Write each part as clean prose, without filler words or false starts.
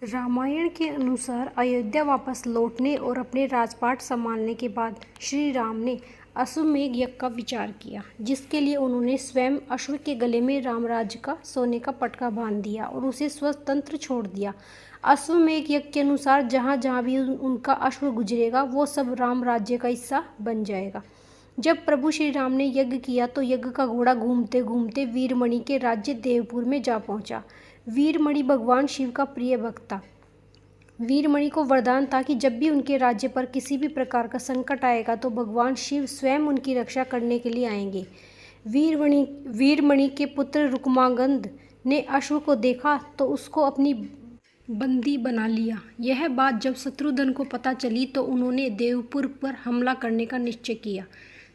रामायण के अनुसार अयोध्या वापस लौटने और अपने राजपाट संभालने के बाद श्री राम ने अश्वमेध यज्ञ का विचार किया, जिसके लिए उन्होंने स्वयं अश्व के गले में रामराज्य का सोने का पटका बांध दिया और उसे स्वतंत्र छोड़ दिया। अश्वमेध यज्ञ के अनुसार जहाँ जहाँ भी उनका अश्व गुजरेगा वो सब राम राज्य का हिस्सा बन जाएगा। जब प्रभु श्री राम ने यज्ञ किया तो यज्ञ का घोड़ा घूमते घूमते वीरमणि के राज्य देवपुर में जा पहुंचा। वीरमणि भगवान शिव का प्रिय भक्त था। वीरमणि को वरदान था कि जब भी उनके राज्य पर किसी भी प्रकार का संकट आएगा तो भगवान शिव स्वयं उनकी रक्षा करने के लिए आएंगे। वीरमणि के पुत्र रुक्मांगद ने अश्व को देखा तो उसको अपनी बंदी बना लिया। यह बात जब शत्रुघ्न को पता चली तो उन्होंने देवपुर पर हमला करने का निश्चय किया।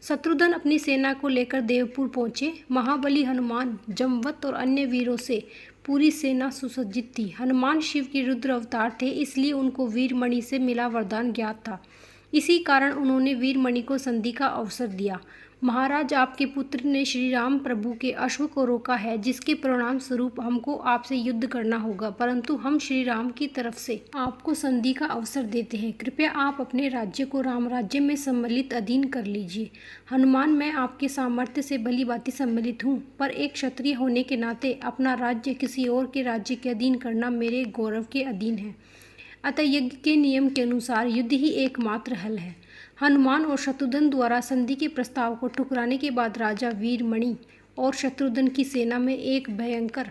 शत्रुघ्न अपनी सेना को लेकर देवपुर पहुंचे। महाबली हनुमान, जमवंत और अन्य वीरों से पूरी सेना सुसज्जित थी। हनुमान शिव के रुद्र अवतार थे, इसलिए उनको वीरमणि से मिला वरदान ज्ञात था। इसी कारण उन्होंने वीरमणि को संधि का अवसर दिया। महाराज, आपके पुत्र ने श्री राम प्रभु के अश्व को रोका है, जिसके परिणाम स्वरूप हमको आपसे युद्ध करना होगा, परंतु हम श्री राम की तरफ से आपको संधि का अवसर देते हैं। कृपया आप अपने राज्य को राम राज्य में सम्मिलित अधीन कर लीजिए। हनुमान, मैं आपके सामर्थ्य से भली भांति सम्मिलित हूँ, पर एक क्षत्रिय होने के नाते अपना राज्य किसी और के राज्य के अधीन करना मेरे गौरव के अधीन है। अतः यज्ञ के नियम के अनुसार युद्ध ही एकमात्र हल है। हनुमान और शत्रुघ्न द्वारा संधि के प्रस्ताव को ठुकराने के बाद राजा वीरमणि और शत्रुघ्न की सेना में एक भयंकर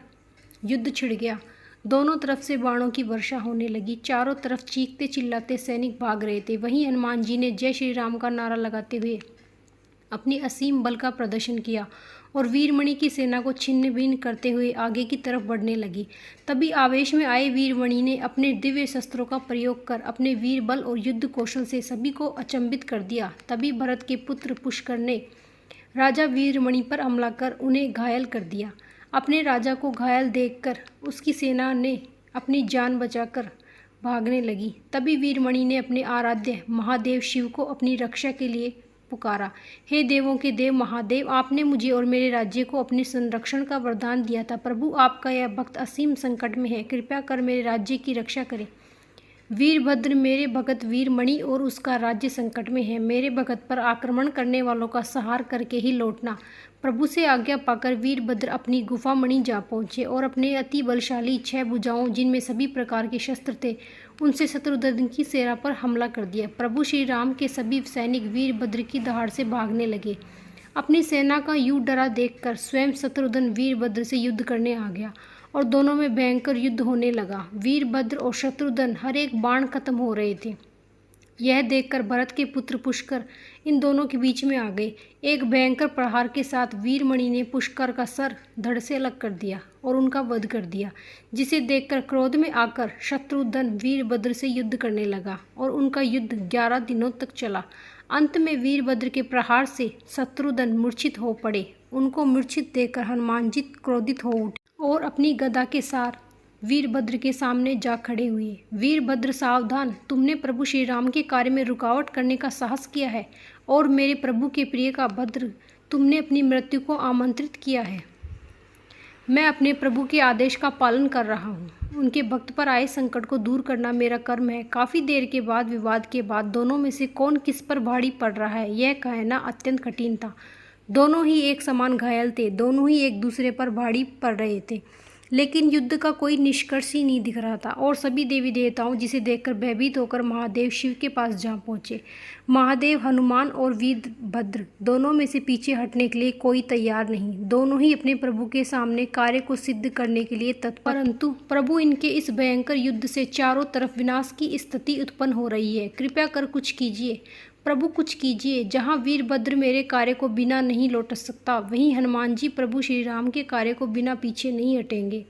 युद्ध छिड़ गया। दोनों तरफ से बाणों की वर्षा होने लगी। चारों तरफ चीखते चिल्लाते सैनिक भाग रहे थे। वहीं हनुमान जी ने जय श्री राम का नारा लगाते हुए अपनी असीम बल का प्रदर्शन किया और वीरमणि की सेना को छिन्न भिन्न करते हुए आगे की तरफ बढ़ने लगी। तभी आवेश में आए वीरमणि ने अपने दिव्य शस्त्रों का प्रयोग कर अपने वीर बल और युद्ध कौशल से सभी को अचंभित कर दिया। तभी भरत के पुत्र पुष्कर ने राजा वीरमणि पर हमला कर उन्हें घायल कर दिया। अपने राजा को घायल देखकर उसकी सेना ने अपनी जान बचाकर भागने लगी। तभी वीरमणि ने अपने आराध्य महादेव शिव को अपनी रक्षा के लिए पुकारा। हे देवों के देव महादेव, आपने मुझे और मेरे राज्य को अपने संरक्षण का वरदान दिया था। प्रभु, आपका यह भक्त असीम संकट में है, कृपया कर मेरे राज्य की रक्षा करें। वीरभद्र, मेरे भगत वीरमणि और उसका राज्य संकट में है। मेरे भगत पर आक्रमण करने वालों का संहार करके ही लौटना। प्रभु से आज्ञा पाकर वीरभद्र अपनी गुफा मणि जा पहुंचे और अपने अति बलशाली 6 भुजाओं, जिनमें सभी प्रकार के शस्त्र थे, उनसे शत्रुघ्न की सेना पर हमला कर दिया। प्रभु श्री राम के सभी सैनिक वीरभद्र की दहाड़ से भागने लगे। अपनी सेना का यूं डरा देखकर स्वयं शत्रुघ्न वीरभद्र से युद्ध करने आ गया और दोनों में भयंकर युद्ध होने लगा। वीरभद्र और शत्रुघ्न हर एक बाण खत्म हो रहे थे। यह देखकर भरत के पुत्र पुष्कर इन दोनों के बीच में आ गए। एक भयंकर प्रहार के साथ वीरमणि ने पुष्कर का सर धड़ से अलग कर दिया और उनका वध कर दिया, जिसे देखकर क्रोध में आकर शत्रुघ्न वीरभद्र से युद्ध करने लगा और उनका युद्ध 11 दिनों तक चला। अंत में वीरभद्र के प्रहार से शत्रुघ्न मूर्छित हो पड़े। उनको मूर्छित देखकर हनुमान जी क्रोधित हो उठे और अपनी गदा के साथ वीरभद्र के सामने जा खड़े हुए। वीरभद्र, सावधान, तुमने प्रभु श्री राम के कार्य में रुकावट करने का साहस किया है और मेरे प्रभु के प्रिय का भद्र, तुमने अपनी मृत्यु को आमंत्रित किया है। मैं अपने प्रभु के आदेश का पालन कर रहा हूँ। उनके भक्त पर आए संकट को दूर करना मेरा कर्म है। काफ़ी देर के बाद विवाद के बाद दोनों में से कौन किस पर भारी पड़ रहा है, यह कहना अत्यंत कठिन था। दोनों ही एक समान घायल थे, दोनों ही एक दूसरे पर भारी पड़ रहे थे, लेकिन युद्ध का कोई निष्कर्ष ही नहीं दिख रहा था और सभी देवी देवताओं जिसे देखकर भयभीत होकर महादेव शिव के पास जा पहुंचे। महादेव, हनुमान और वीरभद्र दोनों में से पीछे हटने के लिए कोई तैयार नहीं। दोनों ही अपने प्रभु के सामने कार्य को सिद्ध करने के लिए तत्पर, परंतु प्रभु इनके इस भयंकर युद्ध से चारों तरफ विनाश की स्थिति उत्पन्न हो रही है। कृपया कर कुछ कीजिए प्रभु, कुछ कीजिए। जहाँ वीरभद्र मेरे कार्य को बिना नहीं लौट सकता, वहीं हनुमान जी प्रभु श्री राम के कार्य को बिना पीछे नहीं हटेंगे।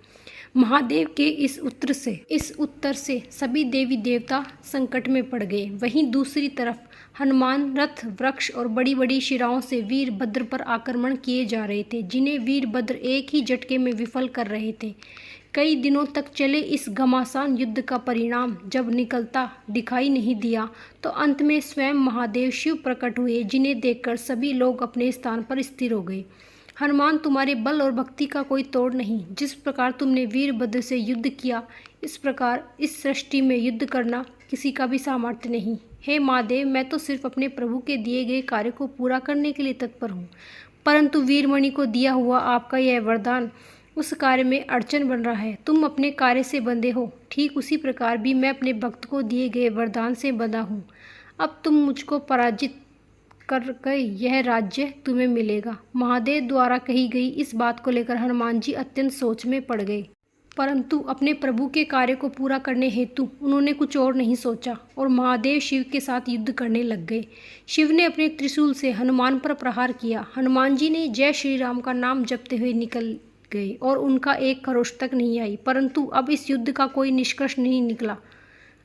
महादेव के इस उत्तर से सभी देवी देवता संकट में पड़ गए। वहीं दूसरी तरफ हनुमान रथ, वृक्ष और बड़ी बड़ी शिराओं से वीरभद्र पर आक्रमण किए जा रहे थे, जिन्हें वीरभद्र एक ही झटके में विफल कर रहे थे। कई दिनों तक चले इस घमासान युद्ध का परिणाम जब निकलता दिखाई नहीं दिया तो अंत में स्वयं महादेव शिव प्रकट हुए, जिन्हें देखकर सभी लोग अपने स्थान पर स्थिर हो गए। हनुमान, तुम्हारे बल और भक्ति का कोई तोड़ नहीं। जिस प्रकार तुमने वीरभद्र से युद्ध किया, इस प्रकार इस सृष्टि में युद्ध करना किसी का भी सामर्थ्य नहीं। हे महादेव, मैं तो सिर्फ अपने प्रभु के दिए गए कार्य को पूरा करने के लिए तत्पर हूँ, परंतु वीरमणि को दिया हुआ आपका यह वरदान उस कार्य में अड़चन बन रहा है। तुम अपने कार्य से बंधे हो, ठीक उसी प्रकार भी मैं अपने भक्त को दिए गए वरदान से बंधा हूँ। अब तुम मुझको पराजित कर गए, यह राज्य तुम्हें मिलेगा। महादेव द्वारा कही गई इस बात को लेकर हनुमान जी अत्यंत सोच में पड़ गए, परंतु अपने प्रभु के कार्य को पूरा करने हेतु उन्होंने कुछ और नहीं सोचा और महादेव शिव के साथ युद्ध करने लग गए। शिव ने अपने त्रिशूल से हनुमान पर प्रहार किया। हनुमान जी ने जय श्री राम का नाम जपते हुए निकल गए और उनका एक खरोश तक नहीं आई, परंतु अब इस युद्ध का कोई निष्कर्ष नहीं निकला।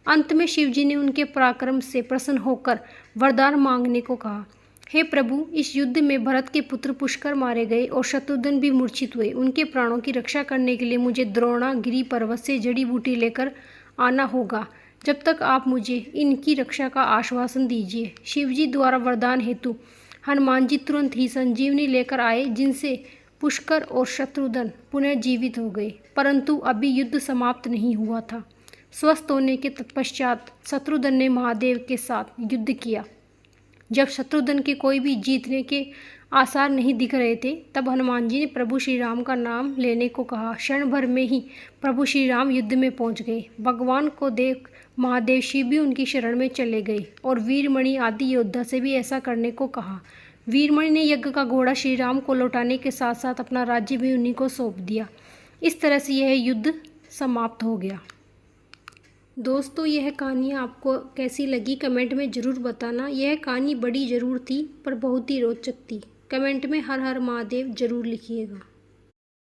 अंत में शिव जी ने उनके पराक्रम से प्रसन्न होकर वरदान मांगने को कहा। हे प्रभु, इस युद्ध में भरत के पुत्र पुष्कर मारे गए और शत्रुघ्न भी मूर्छित हुए। उनके प्राणों की रक्षा करने के लिए मुझे द्रोणागिरी पर्वत से जड़ी बूटी लेकर आना होगा। जब तक आप मुझे इनकी रक्षा का आश्वासन दीजिए। शिव जी द्वारा वरदान हेतु हनुमान जी तुरंत ही संजीवनी लेकर आए, जिनसे पुष्कर और शत्रुघ्न पुनः जीवित हो गए। परंतु अभी युद्ध समाप्त नहीं हुआ था। स्वस्थ होने के तत्पश्चात शत्रुघ्न ने महादेव के साथ युद्ध किया। जब शत्रुघ्न के कोई भी जीतने के आसार नहीं दिख रहे थे, तब हनुमान जी ने प्रभु श्री राम का नाम लेने को कहा। क्षण भर में ही प्रभु श्री राम युद्ध में पहुंच गए। भगवान को देख महादेव शिव भी उनकी शरण में चले गए और वीरमणि आदि योद्धा से भी ऐसा करने को कहा। वीरमणि ने यज्ञ का घोड़ा श्री राम को लौटाने के साथ साथ अपना राज्य भी उन्हीं को सौंप दिया। इस तरह से यह युद्ध समाप्त हो गया। दोस्तों, यह कहानी आपको कैसी लगी कमेंट में ज़रूर बताना। यह कहानी बड़ी ज़रूर थी पर बहुत ही रोचक थी। कमेंट में हर हर महादेव ज़रूर लिखिएगा।